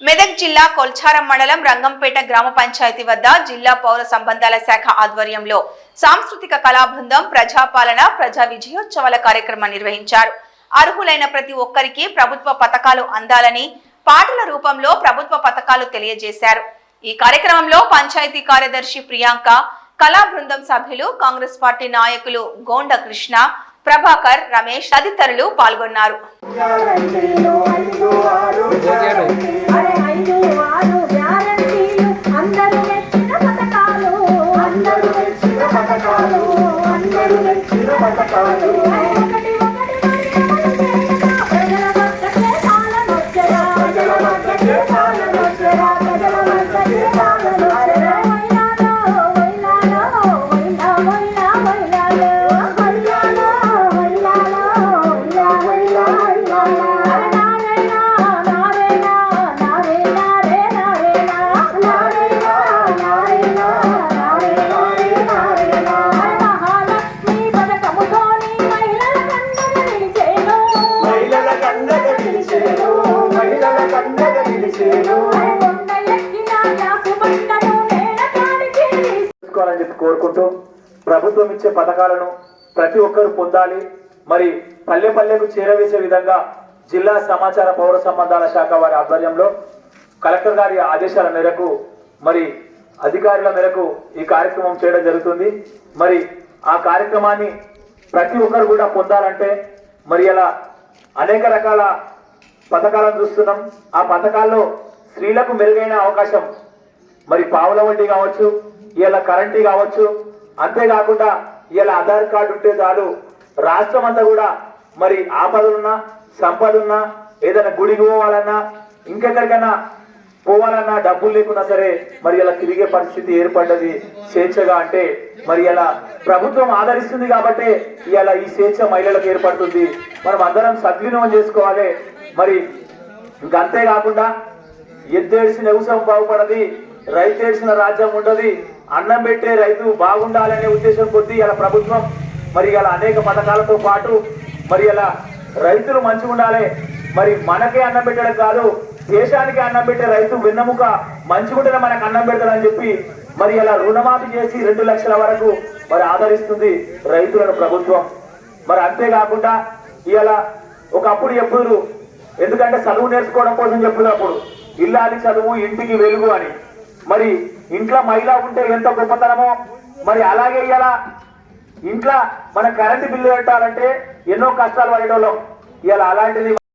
మెదక్ జిల్లా కొల్చారం మండలం రంగంపేట గ్రామ పంచాయతీ వద్ద జిల్లా పౌర సంబంధాల శాఖ ఆధ్వర్యంలో సాంస్కృతిక కళా బృందం ప్రజాపాలన ప్రజా విజయోత్సవాల కార్యక్రమం నిర్వహించారు. అర్హులైన ప్రతి ఒక్కరికి ప్రభుత్వ పథకాలు అందాలని పాటల రూపంలో ప్రభుత్వ పథకాలు తెలియజేశారు. ఈ కార్యక్రమంలో పంచాయతీ కార్యదర్శి ప్రియాంక, కళా బృందం సభ్యులు, కాంగ్రెస్ పార్టీ నాయకులు గోండ కృష్ణ, ప్రభాకర్, రమేష్ తదితరులు పాల్గొన్నారు. కోరుకుంటూ ప్రభుత్వం ఇచ్చే పథకాలను ప్రతి ఒక్కరూ పొందాలి. మరి పల్లె పల్లెకు చేరవేసే విధంగా జిల్లా సమాచార పౌర సంబంధాల శాఖ వారి ఆధ్వర్యంలో కలెక్టర్ గారి ఆదేశాల మేరకు మరి అధికారుల మేరకు ఈ కార్యక్రమం చేయడం జరుగుతుంది. మరి ఆ కార్యక్రమాన్ని ప్రతి ఒక్కరు కూడా పొందాలంటే మరి ఇలా అనేక రకాల పథకాలను చూస్తున్నాం. ఆ పథకాల్లో స్త్రీలకు మెరుగైన అవకాశం మరి పావుల వడ్డీ కావచ్చు, ఇలా కరెంటీ కావచ్చు, అంతేకాకుండా ఇలా ఆధార్ కార్డు ఉంటే చాలు రాష్ట్రం అంతా కూడా మరి ఆపదలున్నా సంపదలున్నా ఏదైనా గుడికి పోవాలన్నా ఇంకెక్కడికైనా పోవాలన్నా డబ్బులు లేకున్నా సరే మరి ఇలా తిరిగే పరిస్థితి ఏర్పడ్డది స్వేచ్ఛగా. అంటే మరి ఇలా ప్రభుత్వం ఆదరిస్తుంది కాబట్టి ఇలా ఈ స్వేచ్ఛ మహిళలకు ఏర్పడుతుంది. మనం అందరం సద్వినియోగం చేసుకోవాలి. మరి ఇంకంతేకాకుండా ఎద్దేసిన వ్యవసాయం బాగుపడది, రైతు ఏడ్చిన రాజ్యం ఉండదు, అన్నం పెట్టే రైతు బాగుండాలనే ఉద్దేశం కొద్దీ ఇలా ప్రభుత్వం మరి ఇలా అనేక పథకాలతో పాటు మరి ఇలా రైతులు మంచిగా ఉండాలి. మరి మనకే అన్నం పెట్టడం కాదు, దేశానికి అన్నం పెట్టే రైతు వెన్నెముక మంచిగుంటేనే మనకు అన్నం పెడతాడని చెప్పి మరి ఇలా రుణమాఫీ చేసి 2 లక్షల వరకు మరి ఆదరిస్తుంది రైతులను ప్రభుత్వం. మరి అంతేకాకుండా ఇలా ఒకప్పుడు ఎప్పుడు ఎందుకంటే చదువు నేర్చుకోవడం కోసం చెప్పుకున్నప్పుడు ఇల్లాలి చదువు ఇంటికి వెలుగు అని, మరి ఇంట్లో మహిళ ఉంటే ఎంత గొప్పతనమో మరి అలాగే ఇలా ఇంట్లో మన కరెంటు బిల్లు పెట్టాలంటే ఎన్నో కష్టాలు పడేటోళ్ళం. ఇలా అలాంటిది